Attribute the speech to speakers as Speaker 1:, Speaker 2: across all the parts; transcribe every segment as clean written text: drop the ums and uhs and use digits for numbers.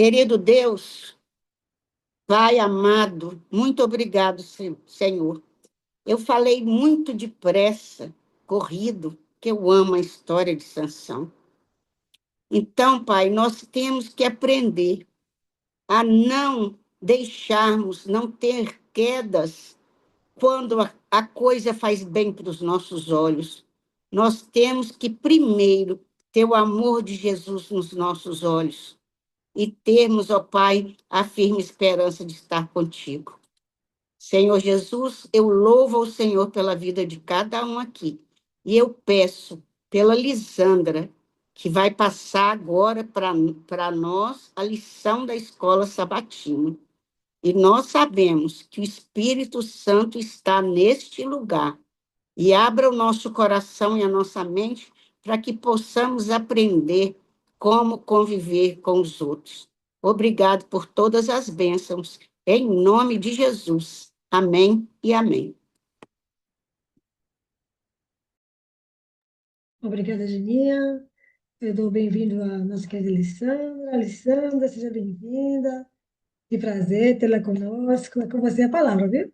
Speaker 1: Querido Deus, Pai amado, muito obrigado, Senhor. Eu falei muito depressa, corrido, que eu amo a história de Sansão. Então, Pai, nós temos que aprender a não deixarmos, não ter quedas quando a coisa faz bem para os nossos olhos. Nós temos que, primeiro, ter o amor de Jesus nos nossos olhos e termos, ó Pai, a firme esperança de estar contigo. Senhor Jesus, eu louvo ao Senhor pela vida de cada um aqui. E eu peço pela Lisandra, que vai passar agora para nós a lição da escola sabatina. E nós sabemos que o Espírito Santo está neste lugar. E abra o nosso coração e a nossa mente para que possamos aprender como conviver com os outros. Obrigado por todas as bênçãos, em nome de Jesus. Amém e amém.
Speaker 2: Obrigada, Geninha. Eu dou bem-vindo à nossa querida Alessandra. Alessandra, seja bem-vinda. Que prazer tê-la conosco. É com você a palavra, viu?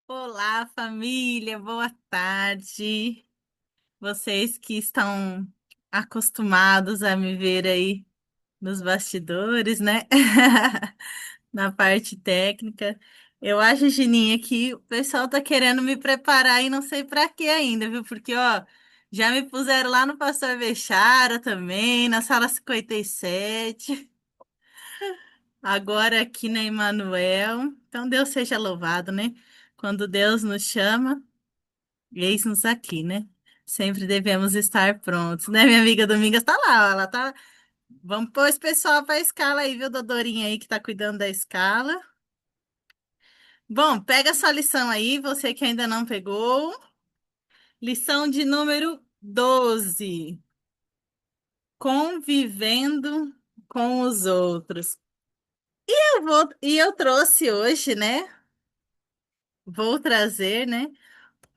Speaker 3: Olá, família, boa tarde. Vocês que estão acostumados a me ver aí nos bastidores, né? Na parte técnica. Eu acho, Gininha, que o pessoal tá querendo me preparar e não sei para quê ainda, viu? Porque, ó, já me puseram lá no Pastor Bechara também, na sala 57. Agora aqui na Emanuel. Então, Deus seja louvado, né? Quando Deus nos chama. Eis-nos aqui, né? Sempre devemos estar prontos, né? Minha amiga Domingas tá lá, ó, ela tá. Vamos pôr esse pessoal para a escala aí, viu, Dodorinha aí que tá cuidando da escala. Bom, pega sua lição aí, você que ainda não pegou. Lição de número 12. Convivendo com os outros. Eu trouxe hoje, né? Vou trazer, né?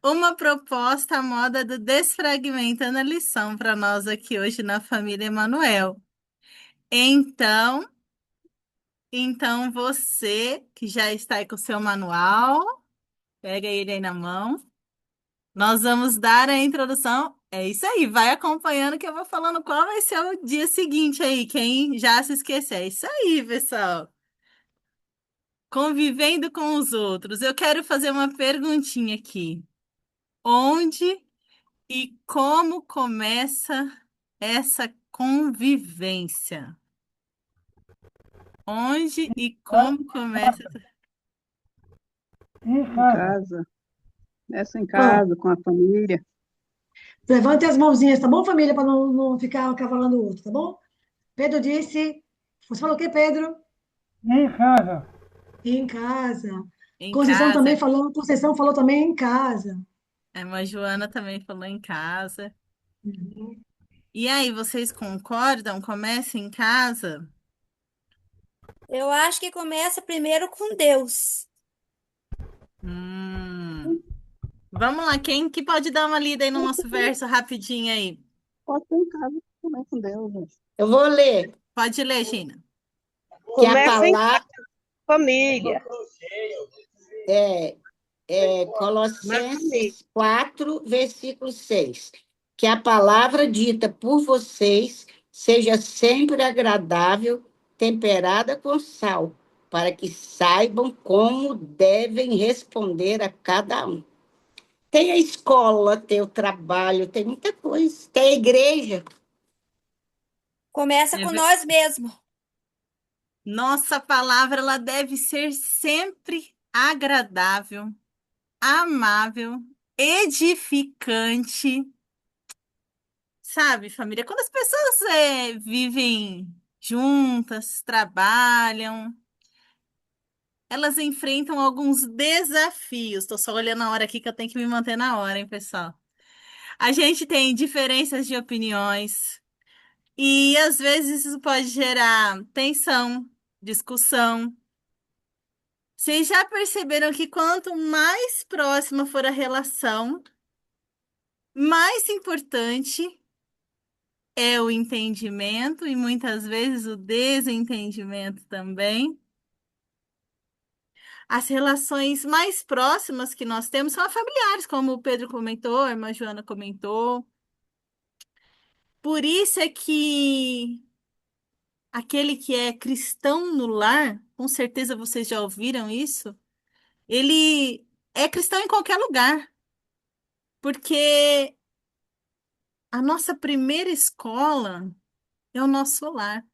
Speaker 3: Uma proposta à moda do Desfragmentando a Lição para nós aqui hoje na família Emanuel. Então, então você que já está aí com o seu manual, pega ele aí na mão. Nós vamos dar a introdução. É isso aí, vai acompanhando que eu vou falando qual vai ser o dia seguinte aí, quem já se esquecer. É isso aí, pessoal. Convivendo com os outros. Eu quero fazer uma perguntinha aqui. Onde e como começa essa convivência? Onde e como começa?
Speaker 2: Em
Speaker 4: Em
Speaker 2: casa.
Speaker 4: casa, começa em
Speaker 2: Ó,
Speaker 4: casa, com a família.
Speaker 2: levante as mãozinhas, tá bom, família? Para não ficar cavalando o outro, tá bom? Pedro disse. Você falou o quê, Pedro? Em casa. Em casa.
Speaker 3: Em
Speaker 2: Conceição também
Speaker 3: casa.
Speaker 2: falou, Conceição falou também em casa.
Speaker 3: A irmã Joana também falou em casa.
Speaker 2: Uhum.
Speaker 3: E aí, vocês concordam? Começa em casa?
Speaker 5: Eu acho que começa primeiro com Deus.
Speaker 3: Hum. Vamos lá, quem que pode dar uma lida aí no nosso verso rapidinho aí?
Speaker 4: Pode ser em casa também com Deus, gente.
Speaker 1: Eu vou ler
Speaker 3: Pode ler, Gina.
Speaker 1: que a
Speaker 6: Começa em
Speaker 1: palavra
Speaker 6: família.
Speaker 1: é,
Speaker 6: Na família.
Speaker 1: Colossenses 4, versículo 6. Que a palavra dita por vocês seja sempre agradável, temperada com sal, para que saibam como devem responder a cada um. Tem a escola, tem o trabalho, tem muita coisa. Tem a igreja.
Speaker 5: Começa
Speaker 3: É
Speaker 5: com
Speaker 3: ver-
Speaker 5: nós mesmos.
Speaker 3: Nossa palavra, ela deve ser sempre agradável, amável, edificante. Sabe, família? Quando as pessoas vivem juntas, trabalham, elas enfrentam alguns desafios. Estou só olhando a hora aqui que eu tenho que me manter na hora, hein, pessoal? A gente tem diferenças de opiniões e às vezes isso pode gerar tensão, discussão. Vocês já perceberam que quanto mais próxima for a relação, mais importante é o entendimento e muitas vezes o desentendimento também. As relações mais próximas que nós temos são as familiares, como o Pedro comentou, a irmã Joana comentou. Por isso é que aquele que é cristão no lar, com certeza vocês já ouviram isso, ele é cristão em qualquer lugar, porque a nossa primeira escola é o nosso lar.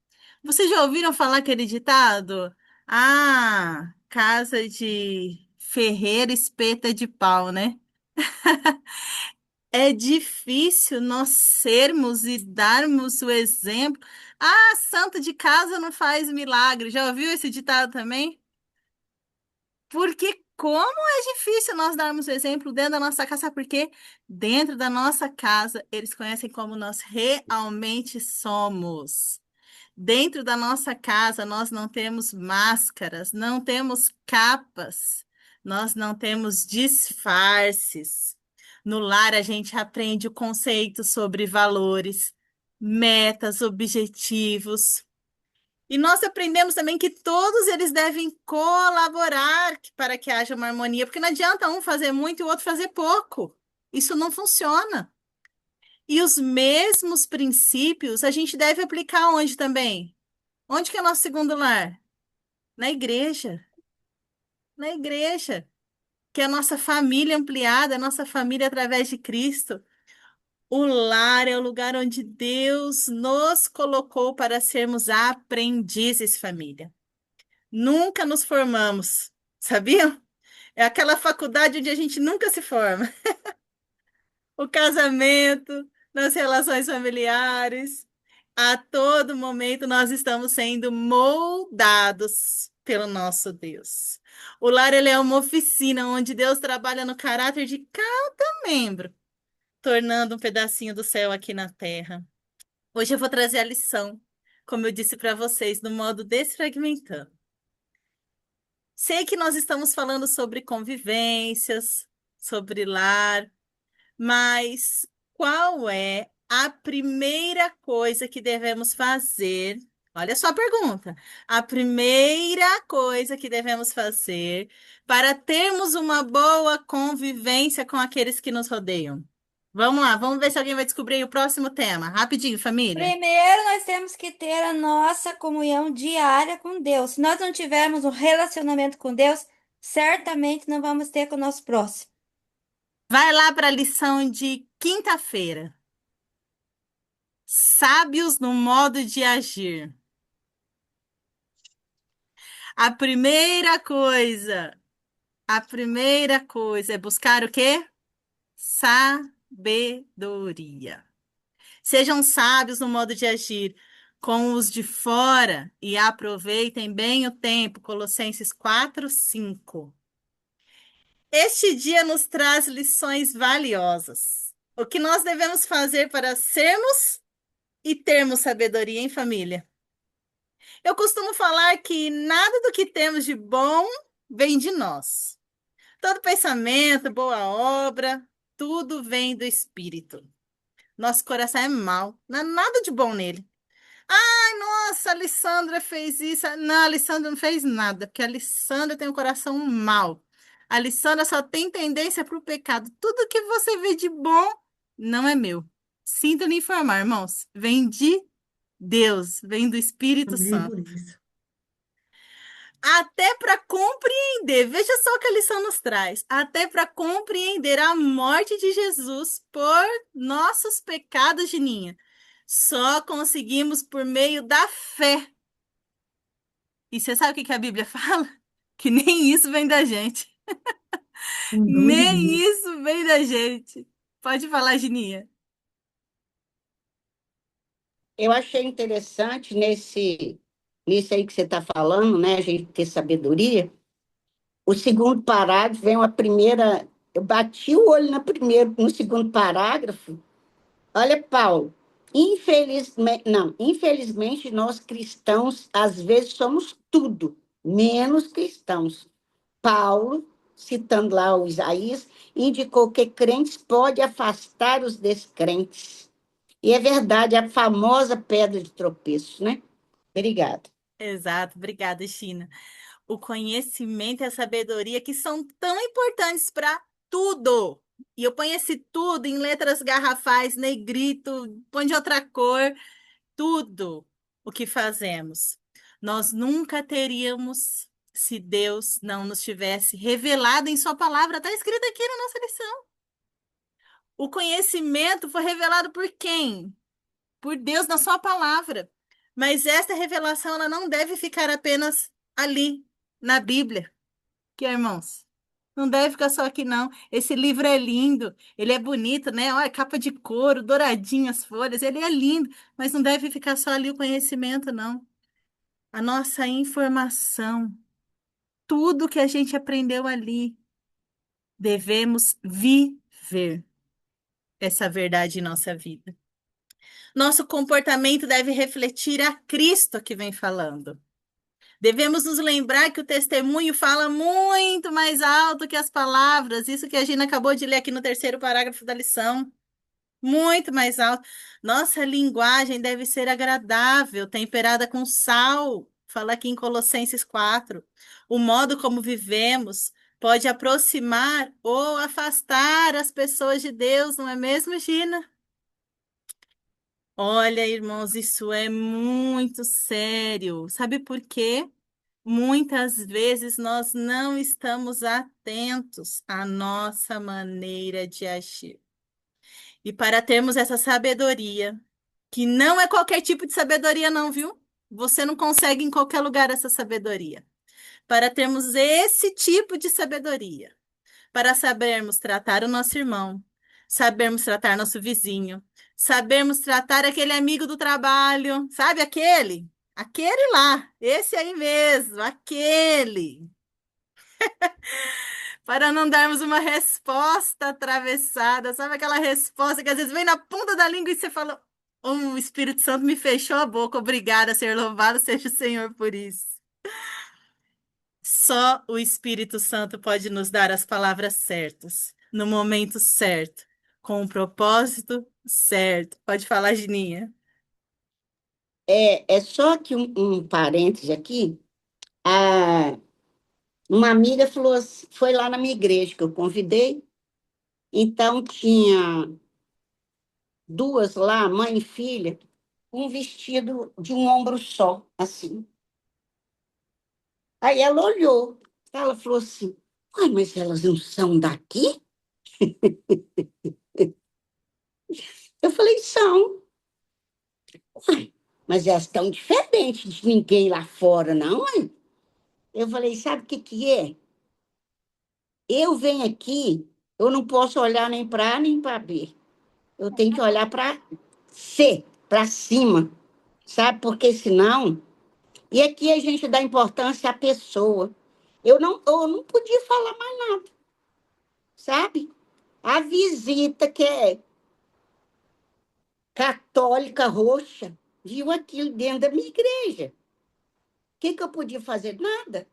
Speaker 3: Vocês já ouviram falar aquele ditado? Ah, casa de ferreiro, espeta de pau, né? É difícil nós sermos e darmos o exemplo. Ah, santo de casa não faz milagre. Já ouviu esse ditado também? Porque como é difícil nós darmos o exemplo dentro da nossa casa, sabe por quê? Dentro da nossa casa, eles conhecem como nós realmente somos. Dentro da nossa casa, nós não temos máscaras, não temos capas, nós não temos disfarces. No lar, a gente aprende o conceito sobre valores, metas, objetivos. E nós aprendemos também que todos eles devem colaborar para que haja uma harmonia, porque não adianta um fazer muito e o outro fazer pouco. Isso não funciona. E os mesmos princípios a gente deve aplicar onde também? Onde que é nosso segundo lar? Na igreja. Na igreja, que é a nossa família ampliada, a nossa família através de Cristo. O lar é o lugar onde Deus nos colocou para sermos aprendizes, família. Nunca nos formamos, sabiam? É aquela faculdade onde a gente nunca se forma. O casamento, nas relações familiares, a todo momento nós estamos sendo moldados pelo nosso Deus. O lar ele é uma oficina onde Deus trabalha no caráter de cada membro, tornando um pedacinho do céu aqui na terra. Hoje eu vou trazer a lição, como eu disse para vocês, no modo desfragmentando. Sei que nós estamos falando sobre convivências, sobre lar, mas qual é a primeira coisa que devemos fazer? Olha só a pergunta. A primeira coisa que devemos fazer para termos uma boa convivência com aqueles que nos rodeiam. Vamos lá, vamos ver se alguém vai descobrir o próximo tema. Rapidinho, família.
Speaker 5: Primeiro, nós temos que ter a nossa comunhão diária com Deus. Se nós não tivermos um relacionamento com Deus, certamente não vamos ter com o nosso próximo.
Speaker 3: Vai lá para a lição de quinta-feira. Sábios no modo de agir. A primeira coisa é buscar o quê? Sabedoria. Sejam sábios no modo de agir com os de fora e aproveitem bem o tempo. Colossenses 4:5. Este dia nos traz lições valiosas. O que nós devemos fazer para sermos e termos sabedoria em família? Eu costumo falar que nada do que temos de bom vem de nós. Todo pensamento, boa obra, tudo vem do Espírito. Nosso coração é mau, não há nada de bom nele. Ai, nossa, a Alessandra fez isso. Não, a Alessandra não fez nada, porque a Alessandra tem um coração mau. A Alessandra só tem tendência para o pecado. Tudo que você vê de bom não é meu. Sinto lhe informar, irmãos. Vem de Deus, vem do Espírito
Speaker 2: Amém
Speaker 3: Santo.
Speaker 2: por isso.
Speaker 3: Até para compreender, veja só o que a lição nos traz. Até para compreender a morte de Jesus por nossos pecados, Gininha. Só conseguimos por meio da fé. E você sabe o que a Bíblia fala? Que nem isso vem da gente.
Speaker 2: Um dom de
Speaker 3: Nem
Speaker 2: Deus.
Speaker 3: isso vem da gente. Pode falar, Gininha.
Speaker 1: Eu achei interessante nisso aí que você está falando, né? A gente ter sabedoria. O segundo parágrafo vem uma primeira. Eu bati o olho no segundo parágrafo. Olha, Paulo. Infelizmente, nós cristãos, às vezes, somos tudo, menos cristãos. Paulo, citando lá o Isaías, indicou que crentes podem afastar os descrentes. E é verdade, a famosa pedra de tropeço, né? Obrigada.
Speaker 3: Exato, obrigada, China. O conhecimento e a sabedoria que são tão importantes para tudo. E eu ponho esse tudo em letras garrafais, negrito, põe de outra cor, tudo o que fazemos. Nós nunca teríamos se Deus não nos tivesse revelado em sua palavra. Está escrito aqui na nossa lição. O conhecimento foi revelado por quem? Por Deus na sua palavra. Mas esta revelação ela não deve ficar apenas ali, na Bíblia, que irmãos. Não deve ficar só aqui, não. Esse livro é lindo, ele é bonito, né? Olha, capa de couro, douradinho as folhas, ele é lindo, mas não deve ficar só ali o conhecimento, não. A nossa informação, tudo que a gente aprendeu ali, devemos viver essa verdade em nossa vida. Nosso comportamento deve refletir a Cristo que vem falando. Devemos nos lembrar que o testemunho fala muito mais alto que as palavras. Isso que a Gina acabou de ler aqui no terceiro parágrafo da lição. Muito mais alto. Nossa linguagem deve ser agradável, temperada com sal. Fala aqui em Colossenses 4. O modo como vivemos pode aproximar ou afastar as pessoas de Deus, não é mesmo, Gina? Olha, irmãos, isso é muito sério. Sabe por quê? Muitas vezes nós não estamos atentos à nossa maneira de agir. E para termos essa sabedoria, que não é qualquer tipo de sabedoria, não, viu? Você não consegue em qualquer lugar essa sabedoria. Para termos esse tipo de sabedoria, para sabermos tratar o nosso irmão, sabermos tratar nosso vizinho, sabermos tratar aquele amigo do trabalho, sabe aquele? Aquele lá, esse aí mesmo, aquele. Para não darmos uma resposta atravessada, sabe aquela resposta que às vezes vem na ponta da língua e você fala: o Espírito Santo me fechou a boca, obrigada, ser louvado seja o Senhor por isso. Só o Espírito Santo pode nos dar as palavras certas, no momento certo, com o propósito certo. Pode falar, Gininha.
Speaker 1: É só que um parêntese aqui. Uma amiga falou, foi lá na minha igreja que eu convidei, então tinha duas lá, mãe e filha, um vestido de um ombro só, assim. Aí ela olhou, ela falou assim: "Uai, mas elas não são daqui?" Eu falei: "São." "Uai, mas elas estão diferentes de ninguém lá fora, não, ué?" Eu falei: "Sabe o que que é? Eu venho aqui, eu não posso olhar nem para A nem para B. Eu tenho que olhar para C, para cima, sabe? Porque senão. E aqui a gente dá importância à pessoa. Eu não podia falar mais nada, sabe? A visita, que é católica roxa, viu aquilo dentro da minha igreja. O que eu podia fazer? Nada.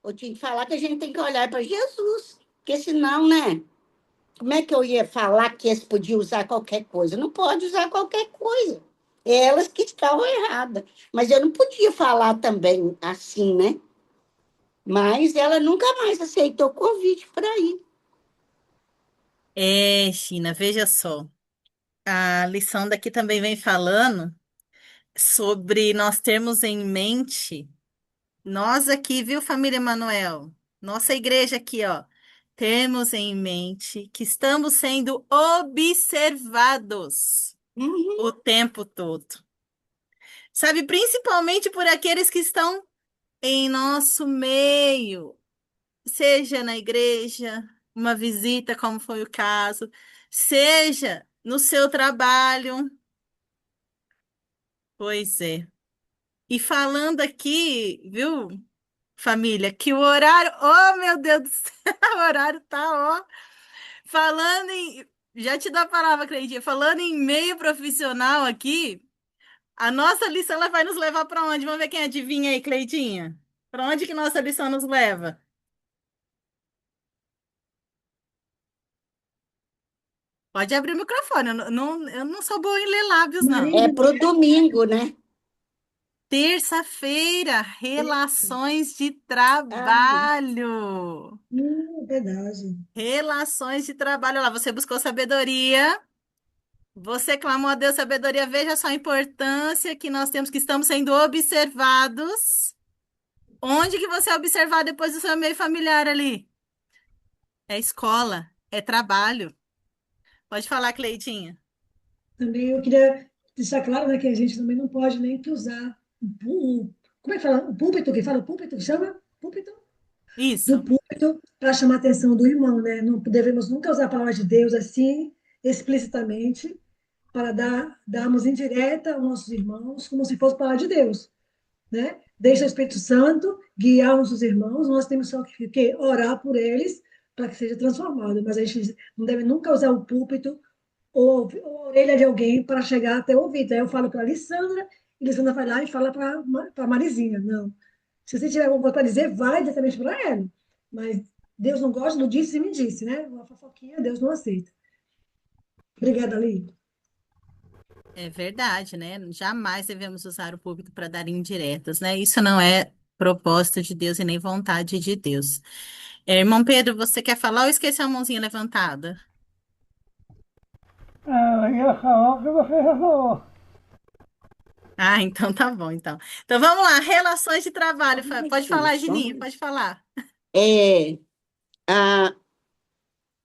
Speaker 1: Eu tinha que falar que a gente tem que olhar para Jesus, porque senão, né? Como é que eu ia falar que eles podiam usar qualquer coisa? Não pode usar qualquer coisa. Elas que estavam erradas. Mas eu não podia falar também assim, né? Mas ela nunca mais aceitou o convite para ir.
Speaker 3: É, China, veja só. A lição daqui também vem falando sobre nós termos em mente, nós aqui, viu, família Emanuel? Nossa igreja aqui, ó. Temos em mente que estamos sendo observados
Speaker 1: Uhum.
Speaker 3: o tempo todo. Sabe, principalmente por aqueles que estão em nosso meio, seja na igreja, uma visita, como foi o caso, seja no seu trabalho. Pois é. E falando aqui, viu, família, que o horário, oh meu Deus do céu, o horário tá, ó, falando em, já te dou a palavra, Cleitinha, falando em meio profissional aqui, a nossa lição ela vai nos levar para onde? Vamos ver quem adivinha aí, Cleitinha. Para onde que nossa lição nos leva? Pode abrir o microfone. Eu não sou boa em ler lábios, não.
Speaker 1: É
Speaker 2: Marina,
Speaker 1: para o domingo, né?
Speaker 3: Terça-feira, relações de
Speaker 1: Ah,
Speaker 3: trabalho.
Speaker 2: verdade.
Speaker 3: Relações de trabalho. Olha lá, você buscou sabedoria. Você clamou a Deus sabedoria. Veja só a importância que nós temos, que estamos sendo observados. Onde que você é observado depois do seu meio familiar ali? É escola, é trabalho. Pode falar, Cleitinha.
Speaker 2: Também eu queria deixar claro, né, que a gente também não pode nem que usar como é que fala? O púlpito, que fala o púlpito, que chama? Púlpito? Do
Speaker 3: Isso.
Speaker 2: púlpito para chamar a atenção do irmão, né? Não devemos nunca usar a palavra de Deus assim, explicitamente, para darmos indireta aos nossos irmãos, como se fosse palavra de Deus, né? Deixa o Espírito Santo guiar os nossos irmãos, nós temos só que orar por eles para que seja transformado, mas a gente não deve nunca usar o púlpito ou a orelha de alguém para chegar até o ouvido. Aí eu falo para a Alessandra, e a Alessandra vai lá e fala para a Marizinha. Não. Se você tiver alguma coisa para dizer, vai diretamente para ela. Mas Deus não gosta do disse e me disse, né? Uma fofoquinha, Deus não aceita. Obrigada, Ali.
Speaker 3: É verdade, né? Jamais devemos usar o púlpito para dar indiretas, né? Isso não é propósito de Deus e nem vontade de Deus. Irmão Pedro, você quer falar ou esqueceu a mãozinha levantada?
Speaker 7: Eu ia falar o que você já falou.
Speaker 3: Ah, então tá bom, então. Então vamos lá, relações de trabalho. Pode falar, Gininha,
Speaker 1: só.
Speaker 3: pode falar.
Speaker 1: É, ah,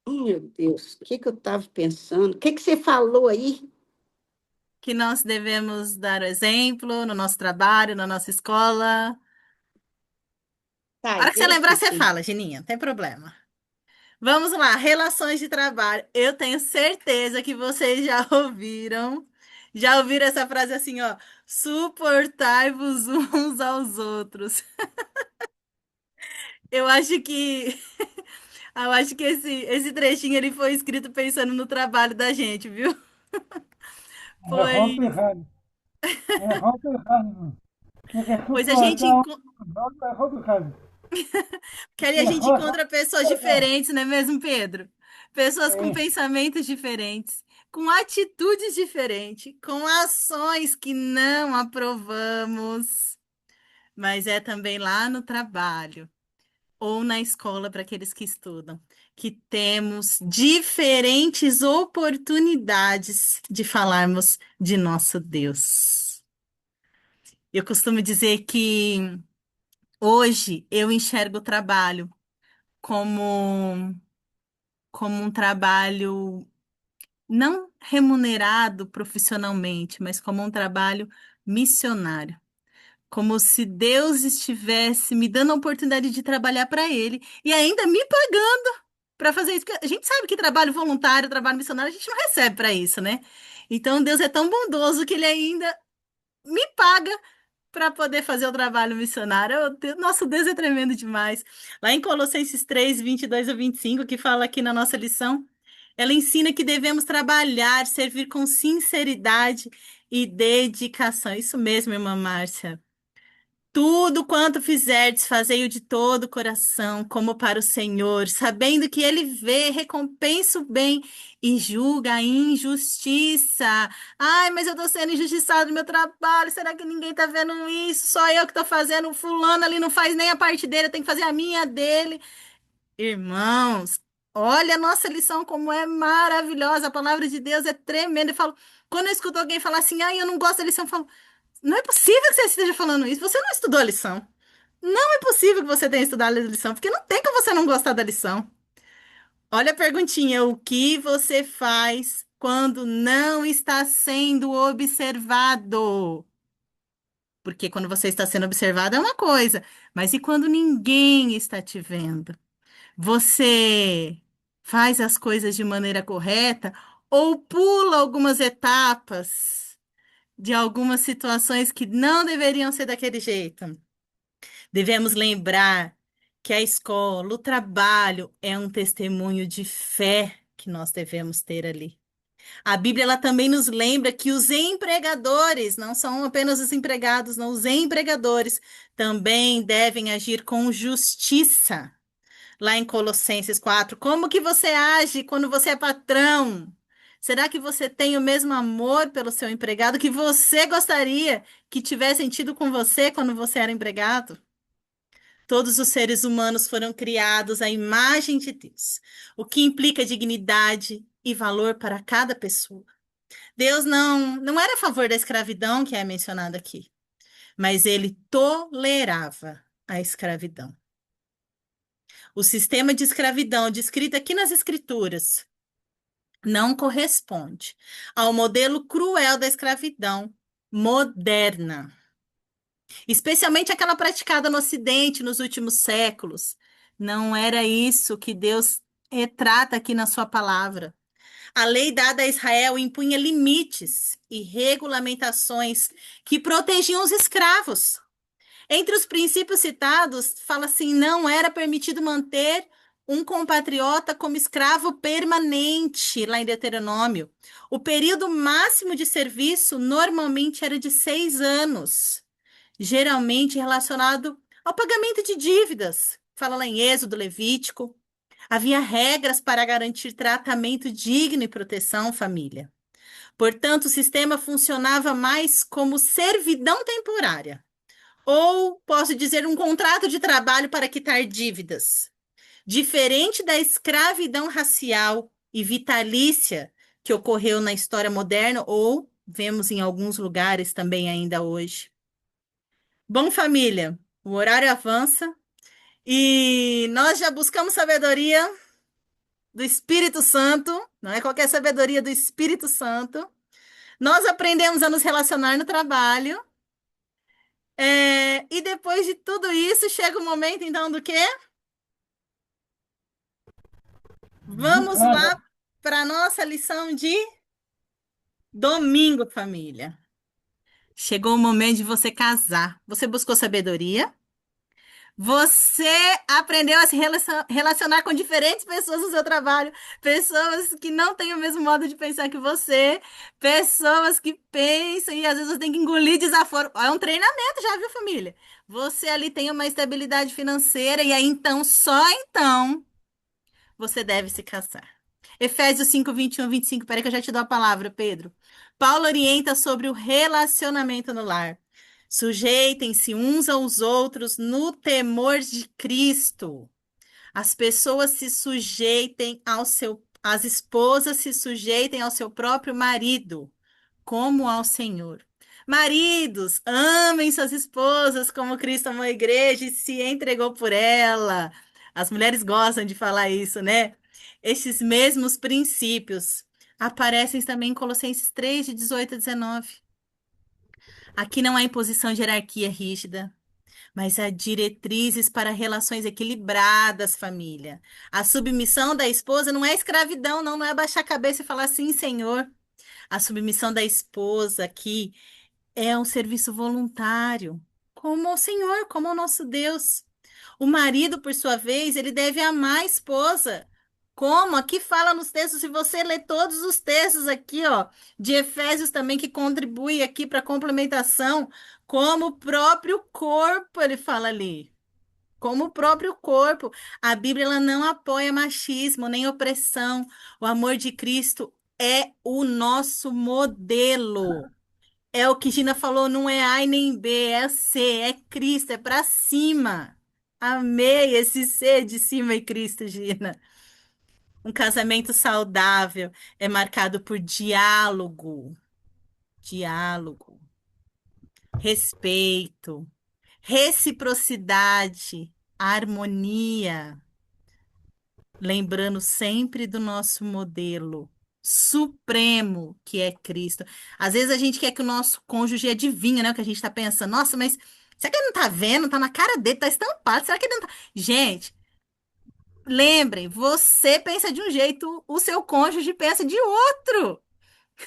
Speaker 1: oh, meu Deus, o que que eu estava pensando? O que que você falou aí?
Speaker 3: Que nós devemos dar o exemplo no nosso trabalho, na nossa escola. A
Speaker 1: Tá,
Speaker 3: hora que você
Speaker 1: eu
Speaker 3: lembrar, você
Speaker 1: esqueci.
Speaker 3: fala, Gininha, não tem problema. Vamos lá, relações de trabalho. Eu tenho certeza que vocês já ouviram essa frase assim, ó, suportai-vos uns aos outros. Eu acho que eu acho que esse trechinho ele foi escrito pensando no trabalho da gente, viu?
Speaker 7: É
Speaker 3: Pois,
Speaker 7: complicado. É complicado. Porque
Speaker 3: pois a gente
Speaker 7: suportar um outro é complicado.
Speaker 3: que ali a
Speaker 7: Se
Speaker 3: gente
Speaker 7: for só
Speaker 3: encontra pessoas
Speaker 7: suportar.
Speaker 3: diferentes, não é mesmo, Pedro? Pessoas com
Speaker 7: É,
Speaker 3: pensamentos diferentes, com atitudes diferentes, com ações que não aprovamos, mas é também lá no trabalho ou na escola para aqueles que estudam, que temos diferentes oportunidades de falarmos de nosso Deus. Eu costumo dizer que hoje eu enxergo o trabalho como um trabalho não remunerado profissionalmente, mas como um trabalho missionário. Como se Deus estivesse me dando a oportunidade de trabalhar para Ele e ainda me pagando para fazer isso. Porque a gente sabe que trabalho voluntário, trabalho missionário, a gente não recebe para isso, né? Então Deus é tão bondoso que Ele ainda me paga para poder fazer o trabalho missionário. Nosso Deus é tremendo demais. Lá em Colossenses 3, 22 a 25, que fala aqui na nossa lição, ela ensina que devemos trabalhar, servir com sinceridade e dedicação. Isso mesmo, irmã Márcia. Tudo quanto fizerdes, fazei-o de todo o coração, como para o Senhor, sabendo que Ele vê, recompensa o bem e julga a injustiça. Ai, mas eu estou sendo injustiçado no meu trabalho, será que ninguém está vendo isso? Só eu que estou fazendo, fulano ali não faz nem a parte dele, eu tenho que fazer a minha dele. Irmãos, olha a nossa lição como é maravilhosa, a palavra de Deus é tremenda. Eu falo, quando eu escuto alguém falar assim, ai, eu não gosto da lição, eu falo, não é possível que você esteja falando isso. Você não estudou a lição. Não é possível que você tenha estudado a lição, porque não tem como você não gostar da lição. Olha a perguntinha: o que você faz quando não está sendo observado? Porque quando você está sendo observado é uma coisa, mas e quando ninguém está te vendo? Você faz as coisas de maneira correta ou pula algumas etapas de algumas situações que não deveriam ser daquele jeito? Devemos lembrar que a escola, o trabalho é um testemunho de fé que nós devemos ter ali. A Bíblia ela também nos lembra que os empregadores, não são apenas os empregados, não, os empregadores também devem agir com justiça. Lá em Colossenses 4, como que você age quando você é patrão? Será que você tem o mesmo amor pelo seu empregado que você gostaria que tivesse sentido com você quando você era empregado? Todos os seres humanos foram criados à imagem de Deus, o que implica dignidade e valor para cada pessoa. Deus não era a favor da escravidão que é mencionada aqui, mas ele tolerava a escravidão. O sistema de escravidão descrito aqui nas Escrituras não corresponde ao modelo cruel da escravidão moderna, especialmente aquela praticada no Ocidente nos últimos séculos. Não era isso que Deus retrata aqui na sua palavra. A lei dada a Israel impunha limites e regulamentações que protegiam os escravos. Entre os princípios citados, fala assim: não era permitido manter um compatriota como escravo permanente, lá em Deuteronômio. O período máximo de serviço normalmente era de 6 anos, geralmente relacionado ao pagamento de dívidas. Fala lá em Êxodo, Levítico. Havia regras para garantir tratamento digno e proteção à família. Portanto, o sistema funcionava mais como servidão temporária, ou posso dizer, um contrato de trabalho para quitar dívidas. Diferente da escravidão racial e vitalícia que ocorreu na história moderna, ou vemos em alguns lugares também ainda hoje. Bom, família, o horário avança e nós já buscamos sabedoria do Espírito Santo, não é qualquer sabedoria do Espírito Santo. Nós aprendemos a nos relacionar no trabalho. E depois de tudo isso, chega o momento, então, do quê? Vamos lá para a nossa lição de domingo, família. Chegou o momento de você casar. Você buscou sabedoria? Você aprendeu a se relacionar com diferentes pessoas no seu trabalho, pessoas que não têm o mesmo modo de pensar que você, pessoas que pensam e às vezes você tem que engolir desaforo. É um treinamento já, viu, família? Você ali tem uma estabilidade financeira e aí então, só então, você deve se casar. Efésios 5, 21, 25. Peraí que eu já te dou a palavra, Pedro. Paulo orienta sobre o relacionamento no lar. Sujeitem-se uns aos outros no temor de Cristo. As pessoas se sujeitem as esposas se sujeitem ao seu próprio marido, como ao Senhor. Maridos, amem suas esposas como Cristo amou a igreja e se entregou por ela. As mulheres gostam de falar isso, né? Estes mesmos princípios aparecem também em Colossenses 3, de 18 a 19. Aqui não há imposição de hierarquia rígida, mas há diretrizes para relações equilibradas, família. A submissão da esposa não é escravidão, não é baixar a cabeça e falar sim, Senhor. A submissão da esposa aqui é um serviço voluntário, como o Senhor, como o nosso Deus. O marido, por sua vez, ele deve amar a esposa. Como? Aqui fala nos textos, se você ler todos os textos aqui, ó, de Efésios também, que contribui aqui para a complementação, como o próprio corpo, ele fala ali. Como o próprio corpo. A Bíblia ela não apoia machismo nem opressão. O amor de Cristo é o nosso modelo. É o que Gina falou, não é A e nem B, é C, é Cristo, é para cima. Amei esse C de cima em Cristo, Gina. Um casamento saudável é marcado por diálogo, respeito, reciprocidade, harmonia. Lembrando sempre do nosso modelo supremo, que é Cristo. Às vezes a gente quer que o nosso cônjuge adivinhe, né? O que a gente está pensando. Nossa, mas será que ele não tá vendo? Tá na cara dele, tá estampado. Será que ele não tá... Gente, lembrem, você pensa de um jeito, o seu cônjuge pensa de outro.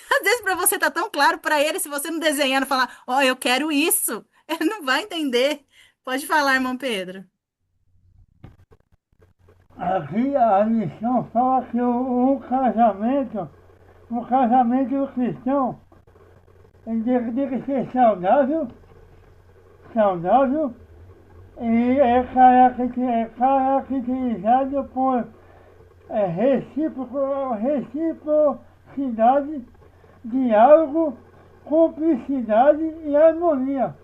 Speaker 3: Às vezes para você tá tão claro para ele, se você não desenhar, não falar, ó, eu quero isso, ele não vai entender. Pode falar, irmão Pedro.
Speaker 7: Aqui a lição fala que o casamento cristão, ele tem que ser saudável e é caracterizado por reciprocidade cumplicidade, diálogo, cumplicidade e harmonia.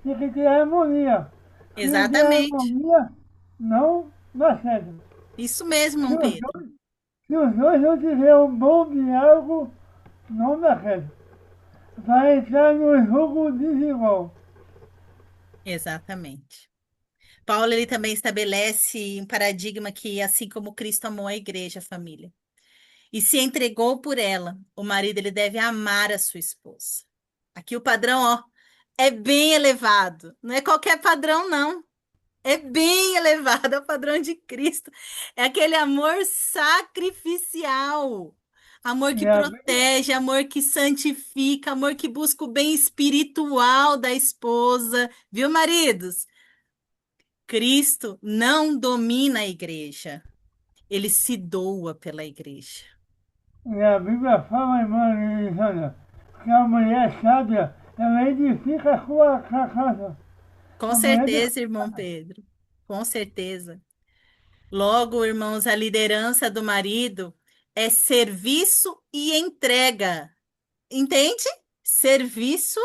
Speaker 7: Tem que ter harmonia. Se não tem
Speaker 3: Exatamente.
Speaker 7: harmonia, não dá certo.
Speaker 3: Isso mesmo,
Speaker 7: Se
Speaker 3: irmão
Speaker 7: os
Speaker 3: Pedro.
Speaker 7: dois, se os dois não tiverem um bom diálogo, não dá certo. Vai entrar no jogo desigual.
Speaker 3: Exatamente. Paulo ele também estabelece um paradigma que, assim como Cristo amou a igreja, a família, e se entregou por ela, o marido ele deve amar a sua esposa. Aqui o padrão, ó, é bem elevado. Não é qualquer padrão, não. É bem elevado, é o padrão de Cristo. É aquele amor sacrificial. Amor que
Speaker 7: E a Bíblia,
Speaker 3: protege, amor que santifica, amor que busca o bem espiritual da esposa. Viu, maridos? Cristo não domina a igreja. Ele se doa pela igreja.
Speaker 7: e a Bíblia fala, irmã Elisandra, que a mulher sábia, ela edifica a sua casa.
Speaker 3: Com
Speaker 7: A mulher de...
Speaker 3: certeza, irmão Pedro. Com certeza. Logo, irmãos, a liderança do marido é serviço e entrega. Entende? Serviço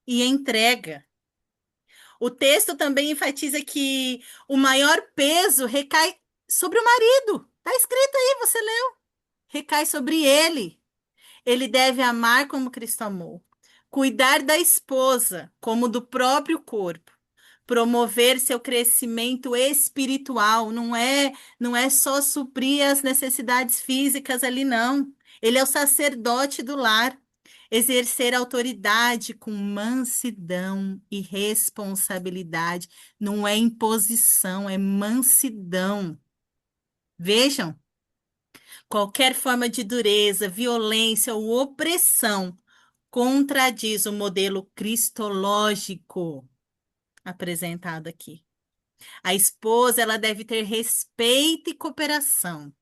Speaker 3: e entrega. O texto também enfatiza que o maior peso recai sobre o marido. Está escrito aí, você leu. Recai sobre ele. Ele deve amar como Cristo amou, cuidar da esposa como do próprio corpo, promover seu crescimento espiritual. Não é só suprir as necessidades físicas ali, não. Ele é o sacerdote do lar. Exercer autoridade com mansidão e responsabilidade. Não é imposição, é mansidão. Vejam, qualquer forma de dureza, violência ou opressão contradiz o modelo cristológico apresentado aqui. A esposa, ela deve ter respeito e cooperação.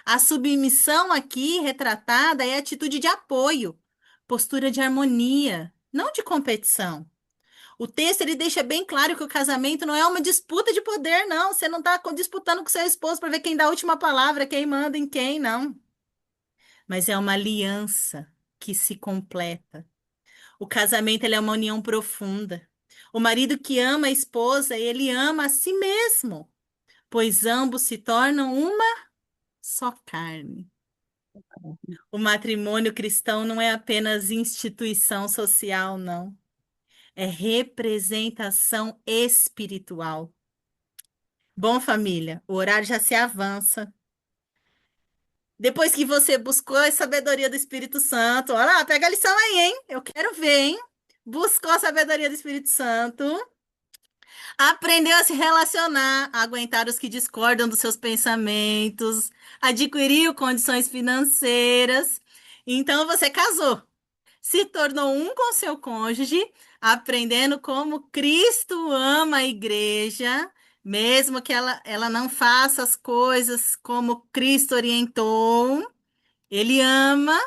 Speaker 3: A submissão aqui retratada é atitude de apoio, postura de harmonia, não de competição. O texto ele deixa bem claro que o casamento não é uma disputa de poder, não. Você não está disputando com seu esposo para ver quem dá a última palavra, quem manda em quem, não. Mas é uma aliança que se completa. O casamento ele é uma união profunda. O marido que ama a esposa, ele ama a si mesmo, pois ambos se tornam uma só carne. O matrimônio cristão não é apenas instituição social, não. É representação espiritual. Bom, família, o horário já se avança. Depois que você buscou a sabedoria do Espírito Santo, olha lá, pega a lição aí, hein? Eu quero ver, hein? Buscou a sabedoria do Espírito Santo, aprendeu a se relacionar, a aguentar os que discordam dos seus pensamentos, adquiriu condições financeiras. Então você casou, se tornou um com seu cônjuge, aprendendo como Cristo ama a igreja, mesmo que ela não faça as coisas como Cristo orientou, ele ama.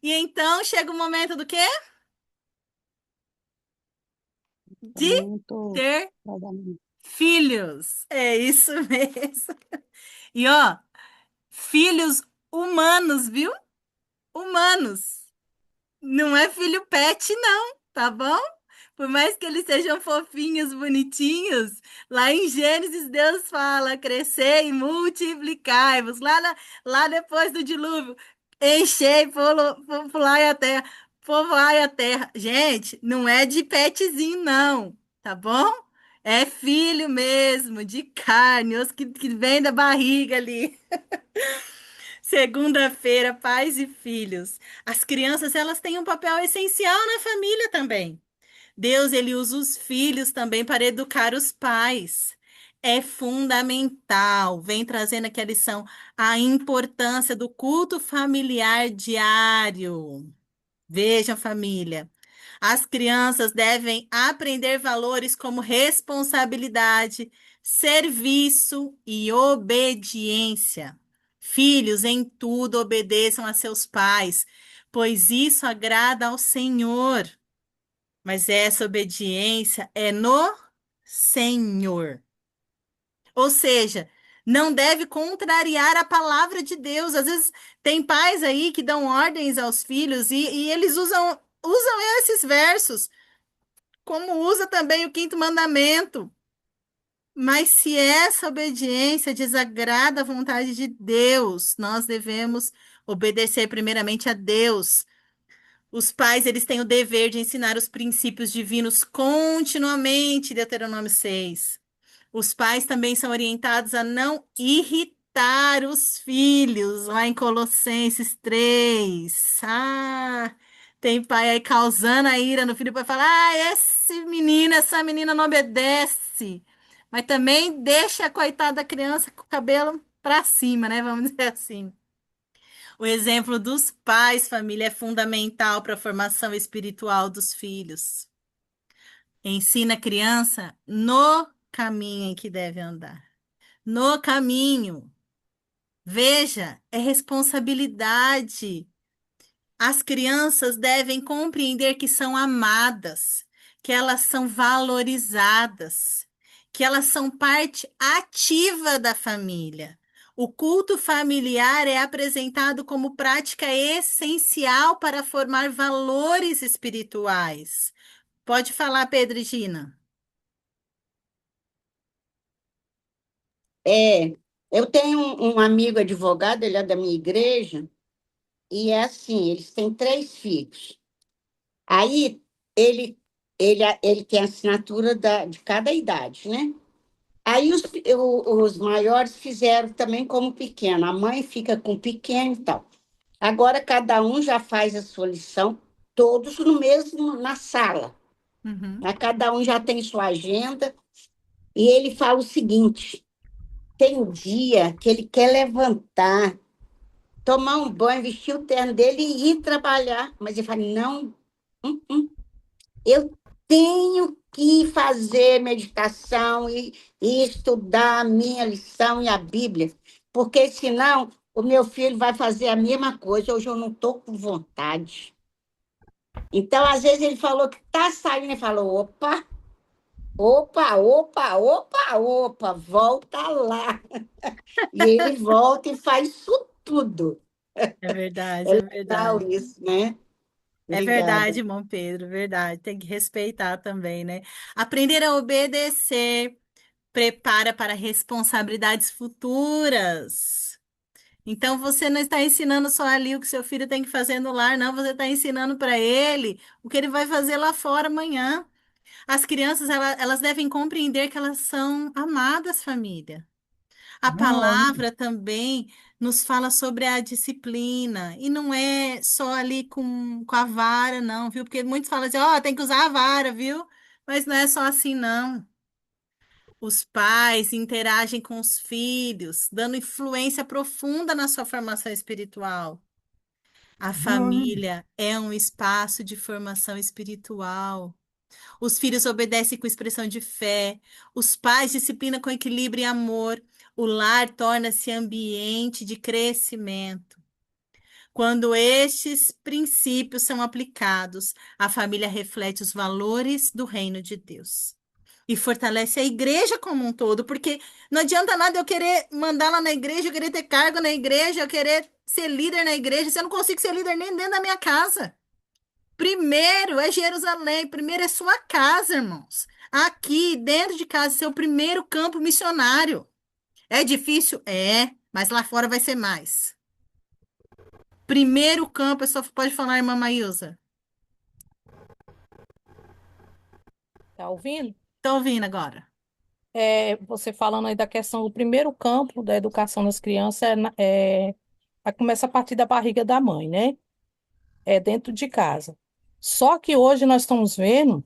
Speaker 3: E então chega o momento do quê? De
Speaker 4: Casamento,
Speaker 3: ter
Speaker 4: casamento.
Speaker 3: filhos. É isso mesmo. E ó, filhos humanos, viu? Humanos. Não é filho pet, não, tá bom? Por mais que eles sejam fofinhos, bonitinhos, lá em Gênesis Deus fala: crescer e multiplicai-vos. Lá depois do dilúvio, enchei, pulai a terra, povoai a terra. Gente, não é de petzinho, não, tá bom? É filho mesmo, de carne, os que vem da barriga ali. Segunda-feira, pais e filhos. As crianças, elas têm um papel essencial na família também. Deus, ele usa os filhos também para educar os pais. É fundamental. Vem trazendo aqui a lição, a importância do culto familiar diário. Vejam, família. As crianças devem aprender valores como responsabilidade, serviço e obediência. Filhos, em tudo obedeçam a seus pais, pois isso agrada ao Senhor. Mas essa obediência é no Senhor. Ou seja, Não deve contrariar a palavra de Deus. Às vezes tem pais aí que dão ordens aos filhos e eles usam esses versos, como usa também o quinto mandamento. Mas se essa obediência desagrada a vontade de Deus, nós devemos obedecer primeiramente a Deus. Os pais, eles têm o dever de ensinar os princípios divinos continuamente, Deuteronômio 6. Os pais também são orientados a não irritar os filhos, lá em Colossenses 3. Tem pai aí causando a ira no filho para falar: essa menina não obedece. Mas também deixa a coitada da criança com o cabelo para cima, né? Vamos dizer assim. O exemplo dos pais, família, é fundamental para a formação espiritual dos filhos. Ensina a criança no caminho em que deve andar. No caminho. Veja, é responsabilidade. As crianças devem compreender que são amadas, que elas são valorizadas, que elas são parte ativa da família. O culto familiar é apresentado como prática essencial para formar valores espirituais. Pode falar, Pedro e Gina.
Speaker 1: É, eu tenho um amigo advogado, ele é da minha igreja, e é assim, eles têm 3 filhos. Aí ele tem a assinatura de cada idade, né? Aí os maiores fizeram também como pequeno. A mãe fica com o pequeno e tal. Agora cada um já faz a sua lição, todos no mesmo, na sala.
Speaker 3: Uhum.
Speaker 1: Cada um já tem sua agenda. E ele fala o seguinte: tem um dia que ele quer levantar, tomar um banho, vestir o terno dele e ir trabalhar. Mas ele fala: não, eu tenho que fazer meditação e estudar a minha lição e a Bíblia, porque senão o meu filho vai fazer a mesma coisa. Hoje eu não estou com vontade. Então, às vezes, ele falou que está saindo e falou: opa, opa, opa, opa, opa, volta lá. E ele volta e faz isso tudo.
Speaker 3: É verdade,
Speaker 1: É
Speaker 3: é
Speaker 1: legal
Speaker 3: verdade.
Speaker 1: isso, né?
Speaker 3: É
Speaker 1: Obrigada.
Speaker 3: verdade, irmão Pedro, verdade. Tem que respeitar também, né? Aprender a obedecer prepara para responsabilidades futuras. Então, você não está ensinando só ali o que seu filho tem que fazer no lar, não. Você está ensinando para ele o que ele vai fazer lá fora amanhã. As crianças, elas devem compreender que elas são amadas, família. A
Speaker 7: Não,
Speaker 3: palavra também nos fala sobre a disciplina, e não é só ali com a vara, não, viu? Porque muitos falam assim: ó, tem que usar a vara, viu? Mas não é só assim, não. Os pais interagem com os filhos, dando influência profunda na sua formação espiritual. A
Speaker 7: não,
Speaker 3: família é um espaço de formação espiritual. Os filhos obedecem com expressão de fé. Os pais disciplinam com equilíbrio e amor. O lar torna-se ambiente de crescimento. Quando estes princípios são aplicados, a família reflete os valores do reino de Deus. E fortalece a igreja como um todo, porque não adianta nada eu querer mandar lá na igreja, eu querer ter cargo na igreja, eu querer ser líder na igreja, se eu não consigo ser líder nem dentro da minha casa. Primeiro é Jerusalém, primeiro é sua casa, irmãos. Aqui, dentro de casa, seu primeiro campo missionário. É difícil? É, mas lá fora vai ser mais. Primeiro campo, é só pode falar, irmã Maísa.
Speaker 8: Tá ouvindo?
Speaker 3: Tô ouvindo agora.
Speaker 8: Você falando aí da questão do primeiro campo da educação das crianças, começa a partir da barriga da mãe, né? É dentro de casa. Só que hoje nós estamos vendo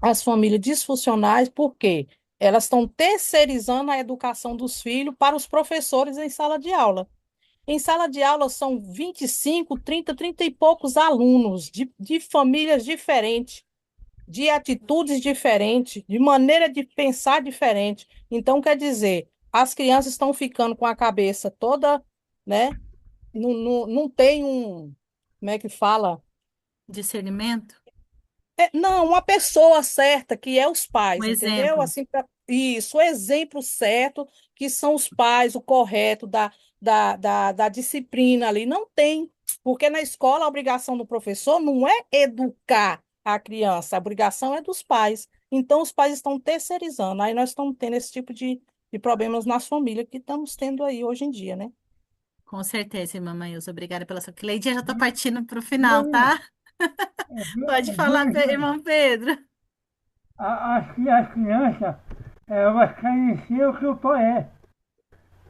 Speaker 8: as famílias disfuncionais, porque elas estão terceirizando a educação dos filhos para os professores em sala de aula. Em sala de aula são 25, 30, 30 e poucos alunos de famílias diferentes, de atitudes diferentes, de maneira de pensar diferente. Então, quer dizer, as crianças estão ficando com a cabeça toda, né? Não tem um, como é que fala?
Speaker 3: Discernimento?
Speaker 8: Não, uma pessoa certa, que é os
Speaker 3: Um
Speaker 8: pais, entendeu?
Speaker 3: exemplo.
Speaker 8: Assim, isso, o exemplo certo, que são os pais, o correto da disciplina ali. Não tem, porque na escola a obrigação do professor não é educar a criança, a obrigação é dos pais. Então, os pais estão terceirizando. Aí nós estamos tendo esse tipo de problemas nas famílias que estamos tendo aí hoje em dia, né?
Speaker 3: Com certeza, irmã Maísa. Obrigada pela sua. Cleitinha, já estou partindo para o final,
Speaker 7: Maria,
Speaker 3: tá? Pode falar, irmão Pedro.
Speaker 7: as crianças, elas querem ser o que o pai é.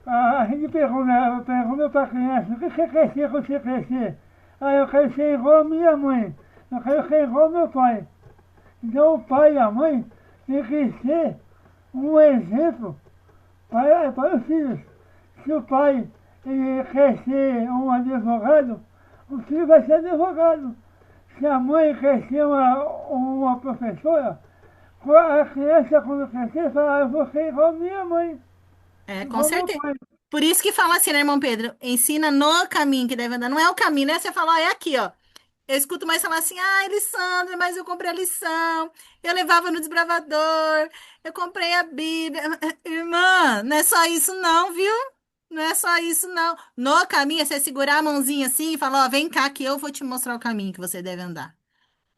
Speaker 7: A gente pergunta para a criança, o que você quer ser quando você crescer? Ah, eu quero ser igual a minha mãe, eu quero ser igual ao meu pai. Então o pai e a mãe têm que ser um exemplo para os filhos. Se o pai quer ser um advogado, o filho vai ser advogado. Se a mãe quer ser uma professora, a criança quando crescer fala, eu vou ser igual a minha mãe,
Speaker 3: É, com
Speaker 7: igual ao meu
Speaker 3: certeza.
Speaker 7: pai.
Speaker 3: Por isso que fala assim, né, irmão Pedro? Ensina no caminho que deve andar. Não é o caminho, né? Você fala, ó, é aqui, ó. Eu escuto mais falar assim, ai, Lissandra, mas eu comprei a lição, eu levava no desbravador, eu comprei a Bíblia. Irmã, não é só isso não, viu? Não é só isso não. No caminho, é você segurar a mãozinha assim e falar, ó, vem cá que eu vou te mostrar o caminho que você deve andar.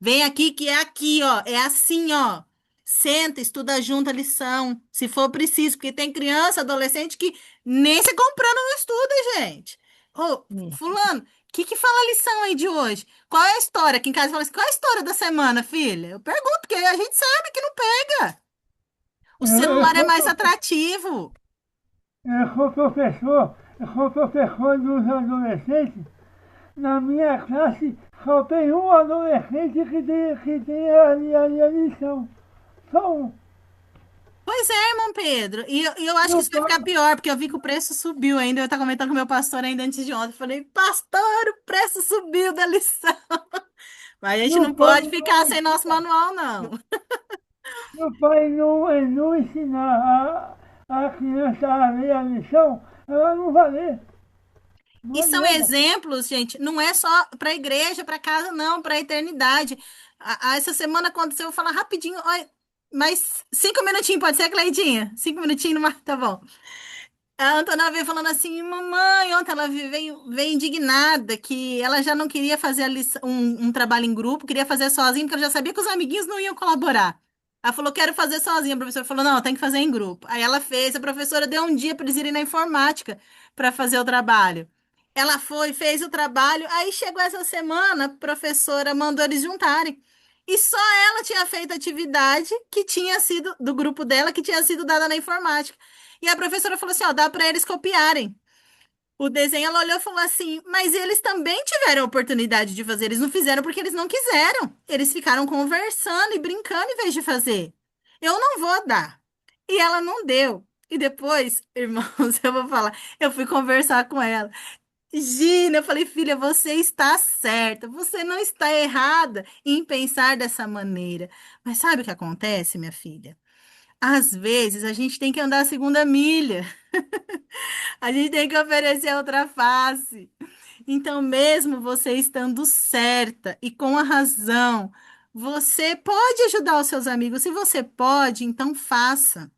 Speaker 3: Vem aqui que é aqui, ó. É assim, ó. Senta, estuda junto a lição, se for preciso, porque tem criança, adolescente que nem se comprando não estuda, gente. Ô,
Speaker 8: Hum.
Speaker 3: fulano, que fala a lição aí de hoje? Qual é a história? Aqui em casa fala assim, qual é a história da semana, filha? Eu pergunto, porque a gente sabe que não pega. O
Speaker 7: Eu
Speaker 3: celular é
Speaker 7: sou,
Speaker 3: mais atrativo.
Speaker 7: eu sou professor dos adolescentes. Na minha classe só tem um adolescente que tem ali a lição. Só um.
Speaker 3: Pois é, irmão Pedro. E eu acho que
Speaker 7: Não
Speaker 3: isso vai ficar
Speaker 7: pode,
Speaker 3: pior, porque eu vi que o preço subiu ainda. Eu estava comentando com o meu pastor ainda antes de ontem. Eu falei, pastor, o preço subiu da lição. Mas a gente
Speaker 7: não
Speaker 3: não pode
Speaker 7: pode,
Speaker 3: ficar sem nosso manual, não.
Speaker 7: meu pai não ensinar a criança a ler a lição, ela não vai ler. Não
Speaker 3: E são
Speaker 7: adianta.
Speaker 3: exemplos, gente, não é só para a igreja, para casa, não, para a eternidade. Essa semana aconteceu, eu vou falar rapidinho, olha, mais 5 minutinhos, pode ser, Cleidinha? 5 minutinhos, tá bom. A Antônia veio falando assim, mamãe, ontem ela veio indignada que ela já não queria fazer um trabalho em grupo, queria fazer sozinha, porque ela já sabia que os amiguinhos não iam colaborar. Ela falou, quero fazer sozinha. A professora falou, não, tem que fazer em grupo. Aí ela fez, a professora deu um dia para eles irem na informática para fazer o trabalho. Ela foi, fez o trabalho, aí chegou essa semana, a professora mandou eles juntarem. E só ela tinha feito a atividade que tinha sido, do grupo dela, que tinha sido dada na informática. E a professora falou assim, ó, dá para eles copiarem. O desenho, ela olhou e falou assim, mas eles também tiveram a oportunidade de fazer, eles não fizeram porque eles não quiseram. Eles ficaram conversando e brincando em vez de fazer. Eu não vou dar. E ela não deu. E depois, irmãos, eu vou falar, eu fui conversar com ela. Gina, eu falei, filha, você está certa, você não está errada em pensar dessa maneira. Mas sabe o que acontece, minha filha? Às vezes a gente tem que andar a segunda milha. A gente tem que oferecer a outra face. Então, mesmo você estando certa e com a razão, você pode ajudar os seus amigos. Se você pode, então faça.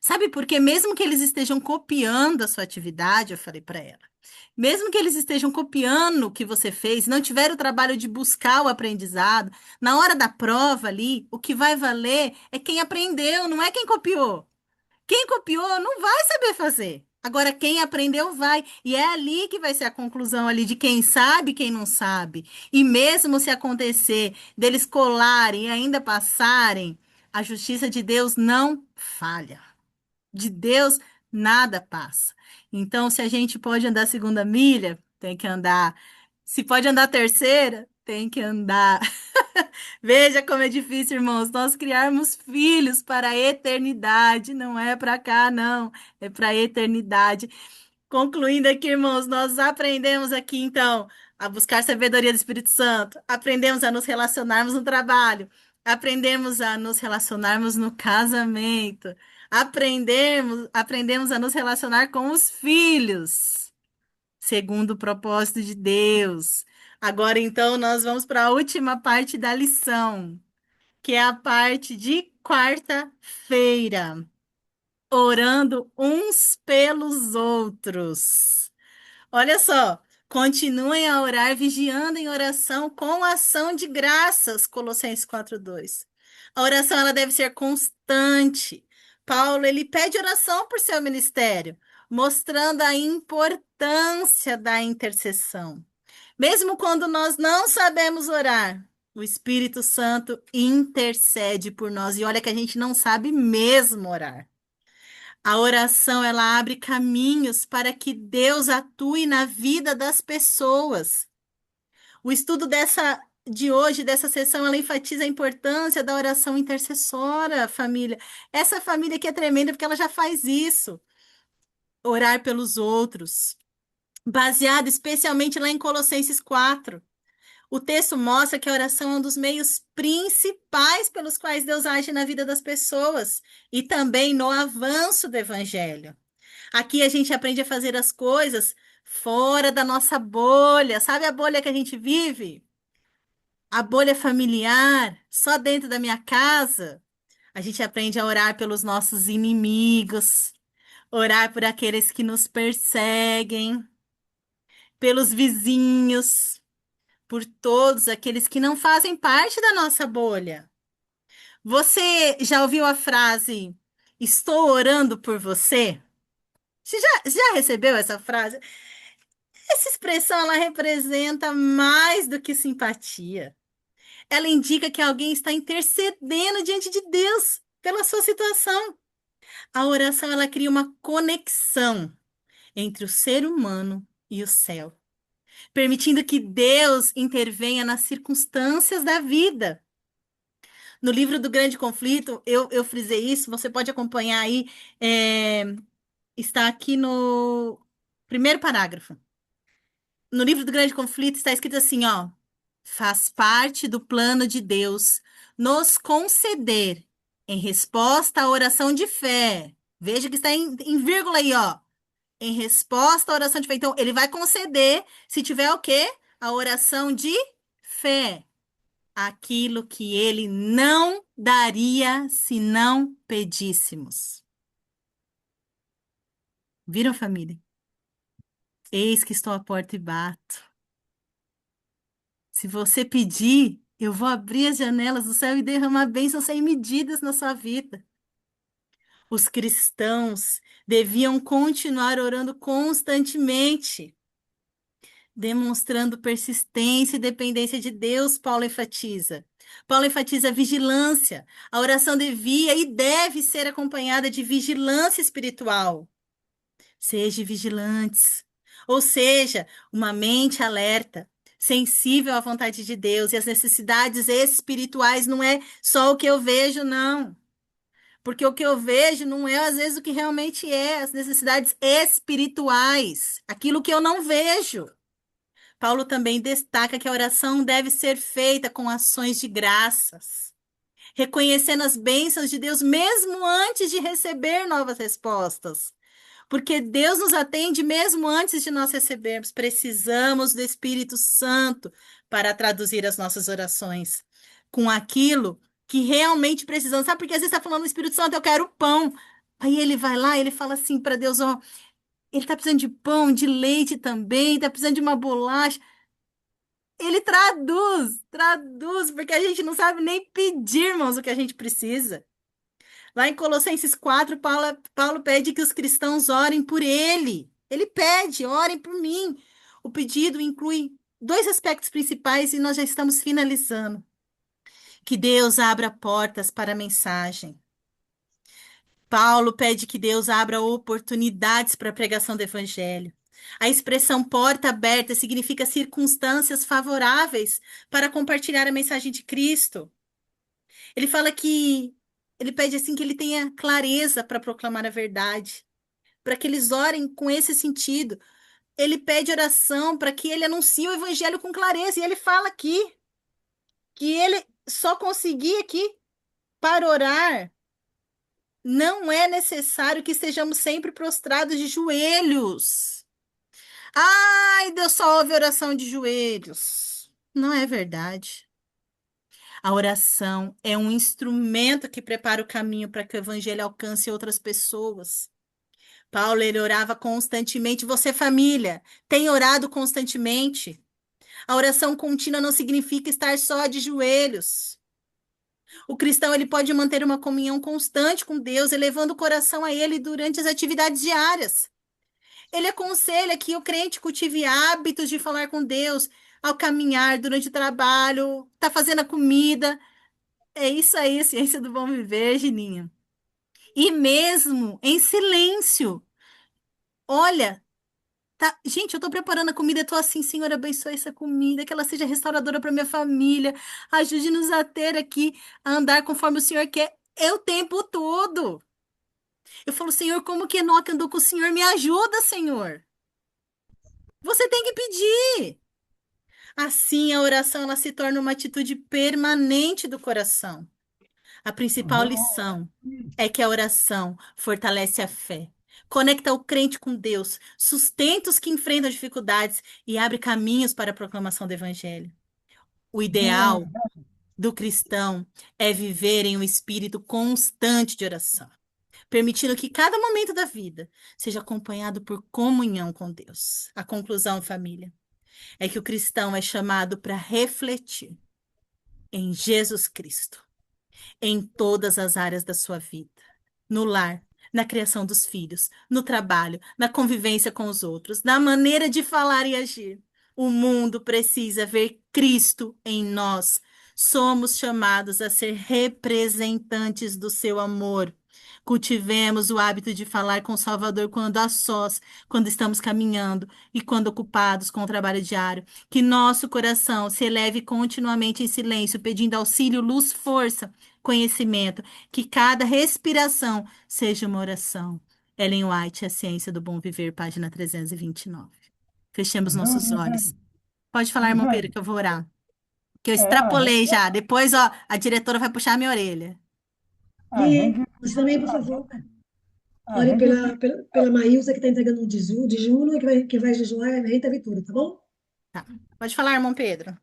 Speaker 3: Sabe por quê? Mesmo que eles estejam copiando a sua atividade, eu falei para ela. Mesmo que eles estejam copiando o que você fez, não tiver o trabalho de buscar o aprendizado, na hora da prova ali, o que vai valer é quem aprendeu, não é quem copiou. Quem copiou não vai saber fazer. Agora, quem aprendeu vai. E é ali que vai ser a conclusão ali de quem sabe e quem não sabe. E mesmo se acontecer deles colarem e ainda passarem, a justiça de Deus não falha. De Deus nada passa. Então, se a gente pode andar a segunda milha, tem que andar. Se pode andar a terceira, tem que andar. Veja como é difícil, irmãos, nós criarmos filhos para a eternidade, não é para cá, não, é para a eternidade. Concluindo aqui, irmãos, nós aprendemos aqui, então, a buscar sabedoria do Espírito Santo, aprendemos a nos relacionarmos no trabalho, aprendemos a nos relacionarmos no casamento, aprendemos a nos relacionar com os filhos, segundo o propósito de Deus. Agora, então, nós vamos para a última parte da lição, que é a parte de quarta-feira, orando uns pelos outros. Olha só, continuem a orar, vigiando em oração com ação de graças, Colossenses 4:2. A oração ela deve ser constante. Paulo, ele pede oração por seu ministério, mostrando a importância da intercessão. Mesmo quando nós não sabemos orar, o Espírito Santo intercede por nós. E olha que a gente não sabe mesmo orar. A oração, ela abre caminhos para que Deus atue na vida das pessoas. O estudo de hoje, dessa sessão, ela enfatiza a importância da oração intercessora, família. Essa família aqui é tremenda porque ela já faz isso. Orar pelos outros. Baseado especialmente lá em Colossenses 4. O texto mostra que a oração é um dos meios principais pelos quais Deus age na vida das pessoas e também no avanço do evangelho. Aqui a gente aprende a fazer as coisas fora da nossa bolha. Sabe a bolha que a gente vive? A bolha familiar, só dentro da minha casa. A gente aprende a orar pelos nossos inimigos, orar por aqueles que nos perseguem, pelos vizinhos, por todos aqueles que não fazem parte da nossa bolha. Você já ouviu a frase, estou orando por você? Você já recebeu essa frase? Essa expressão, ela representa mais do que simpatia. Ela indica que alguém está intercedendo diante de Deus pela sua situação. A oração, ela cria uma conexão entre o ser humano e o céu, permitindo que Deus intervenha nas circunstâncias da vida. No livro do Grande Conflito, eu frisei isso, você pode acompanhar aí, está aqui no primeiro parágrafo. No livro do Grande Conflito está escrito assim, ó, faz parte do plano de Deus nos conceder, em resposta à oração de fé, veja que está em vírgula aí, ó, em resposta à oração de fé. Então, ele vai conceder, se tiver o quê? A oração de fé. Aquilo que ele não daria se não pedíssemos. Viram, família? Eis que estou à porta e bato. Se você pedir, eu vou abrir as janelas do céu e derramar bênçãos sem medidas na sua vida. Os cristãos deviam continuar orando constantemente, demonstrando persistência e dependência de Deus, Paulo enfatiza. Paulo enfatiza a vigilância. A oração devia e deve ser acompanhada de vigilância espiritual. Sejam vigilantes, ou seja, uma mente alerta, sensível à vontade de Deus e às necessidades espirituais. Não é só o que eu vejo, não. Porque o que eu vejo não é, às vezes, o que realmente é, as necessidades espirituais, aquilo que eu não vejo. Paulo também destaca que a oração deve ser feita com ações de graças, reconhecendo as bênçãos de Deus mesmo antes de receber novas respostas. Porque Deus nos atende mesmo antes de nós recebermos. Precisamos do Espírito Santo para traduzir as nossas orações com aquilo que realmente precisamos. Sabe, porque às vezes está falando do Espírito Santo, eu quero pão. Aí ele vai lá, ele fala assim para Deus, ó, ele está precisando de pão, de leite também, está precisando de uma bolacha. Ele traduz, porque a gente não sabe nem pedir, irmãos, o que a gente precisa. Lá em Colossenses 4, Paulo pede que os cristãos orem por ele. Ele pede, orem por mim. O pedido inclui dois aspectos principais e nós já estamos finalizando. Que Deus abra portas para a mensagem. Paulo pede que Deus abra oportunidades para a pregação do evangelho. A expressão porta aberta significa circunstâncias favoráveis para compartilhar a mensagem de Cristo. Ele fala que ele pede assim que ele tenha clareza para proclamar a verdade, para que eles orem com esse sentido. Ele pede oração para que ele anuncie o evangelho com clareza. E ele fala aqui que ele só conseguia aqui para orar. Não é necessário que estejamos sempre prostrados de joelhos. Ai, Deus só ouve oração de joelhos. Não é verdade. A oração é um instrumento que prepara o caminho para que o evangelho alcance outras pessoas. Paulo, ele orava constantemente. Você, família, tem orado constantemente? A oração contínua não significa estar só de joelhos. O cristão, ele pode manter uma comunhão constante com Deus, elevando o coração a ele durante as atividades diárias. Ele aconselha que o crente cultive hábitos de falar com Deus ao caminhar, durante o trabalho, tá fazendo a comida. É isso aí, a ciência do bom viver, Gininha. E mesmo em silêncio. Olha, tá, gente, eu tô preparando a comida, eu tô assim, Senhor, abençoe essa comida, que ela seja restauradora para minha família. Ajude-nos a ter aqui, a andar conforme o Senhor quer. É o tempo todo. Eu falo, Senhor, como que Enoque andou com o Senhor? Me ajuda, Senhor. Você tem que pedir. Assim, a oração ela se torna uma atitude permanente do coração. A principal lição é que a oração fortalece a fé, conecta o crente com Deus, sustenta os que enfrentam dificuldades e abre caminhos para a proclamação do Evangelho. O ideal do cristão é viver em um espírito constante de oração, permitindo que cada momento da vida seja acompanhado por comunhão com Deus. A conclusão, família, é que o cristão é chamado para refletir em Jesus Cristo em todas as áreas da sua vida. No lar, na criação dos filhos, no trabalho, na convivência com os outros, na maneira de falar e agir. O mundo precisa ver Cristo em nós. Somos chamados a ser representantes do seu amor. Cultivemos o hábito de falar com o Salvador quando a sós, quando estamos caminhando e quando ocupados com o trabalho diário. Que nosso coração se eleve continuamente em silêncio, pedindo auxílio, luz, força, conhecimento. Que cada respiração seja uma oração. Ellen White, A Ciência do Bom Viver, página 329. Fechemos nossos olhos. Pode falar, irmão Pedro, que eu vou orar. Que eu extrapolei já. Depois, ó, a diretora vai puxar a minha orelha.
Speaker 2: E você também, por favor, ore pela Maílza, que está entregando um dejuno e que vai jejuar a Rita Vitória, tá bom?
Speaker 3: Tá. Pode falar, irmão Pedro.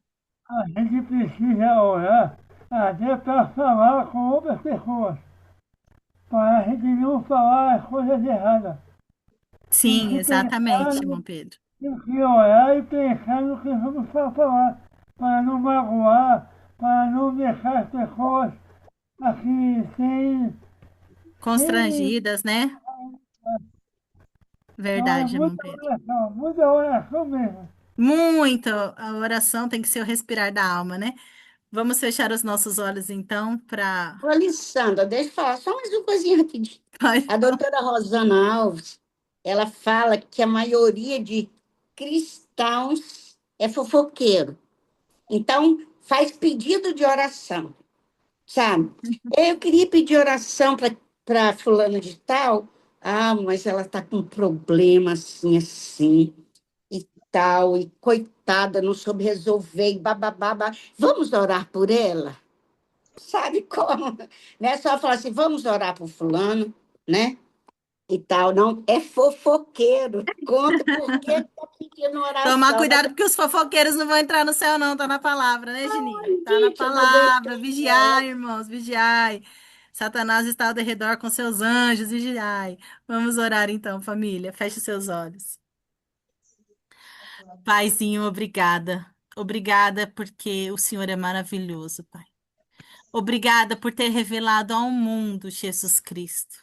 Speaker 7: A gente precisa orar até para falar com outras pessoas, para a gente não falar as coisas erradas.
Speaker 3: Sim, exatamente, irmão Pedro.
Speaker 7: Tem que orar e pensar no que vamos falar, para não magoar, para não deixar as pessoas assim, sem...
Speaker 3: Constrangidas, né? Verdade, irmão Pedro.
Speaker 7: Muita oração mesmo.
Speaker 3: Muito. A oração tem que ser o respirar da alma, né? Vamos fechar os nossos olhos, então, para...
Speaker 1: Ô, Alessandra, deixa eu falar só mais uma coisinha rapidinho. A doutora Rosana Alves, ela fala que a maioria de cristãos é fofoqueiro. Então, faz pedido de oração, sabe? Eu queria pedir oração para fulano de tal. Ah, mas ela está com um problema assim, assim, e tal, e coitada, não soube resolver, e bababá. Vamos orar por ela? Sabe como? Né? Só falar assim, vamos orar por fulano, né? E tal, não, é fofoqueiro. Conta por que está pedindo oração.
Speaker 3: Tomar cuidado, porque os fofoqueiros não vão entrar no céu, não. Tá na palavra, né, Gininha? Tá na
Speaker 1: Gente, eu não
Speaker 3: palavra.
Speaker 1: aguentei
Speaker 3: Vigiai, irmãos, vigiai. Satanás está ao redor com seus anjos, vigiai. Vamos orar então, família. Feche os seus olhos. Paizinho, obrigada. Obrigada porque o Senhor é maravilhoso, Pai. Obrigada por ter revelado ao mundo Jesus Cristo,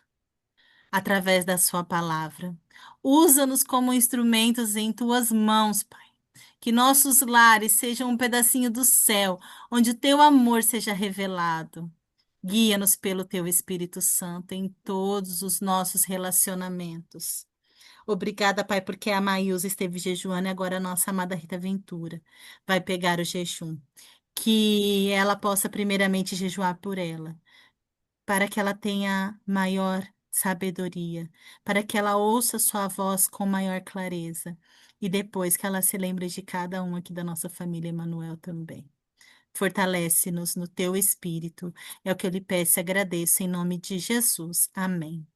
Speaker 3: através da sua palavra. Usa-nos como instrumentos em tuas mãos, Pai. Que nossos lares sejam um pedacinho do céu, onde o teu amor seja revelado. Guia-nos pelo teu Espírito Santo em todos os nossos relacionamentos. Obrigada, Pai, porque a Maísa esteve jejuando e agora a nossa amada Rita Ventura vai pegar o jejum. Que ela possa primeiramente jejuar por ela, para que ela tenha maior sabedoria, para que ela ouça sua voz com maior clareza e depois que ela se lembre de cada um aqui da nossa família Emanuel também. Fortalece-nos no teu espírito. É o que eu lhe peço e agradeço em nome de Jesus. Amém.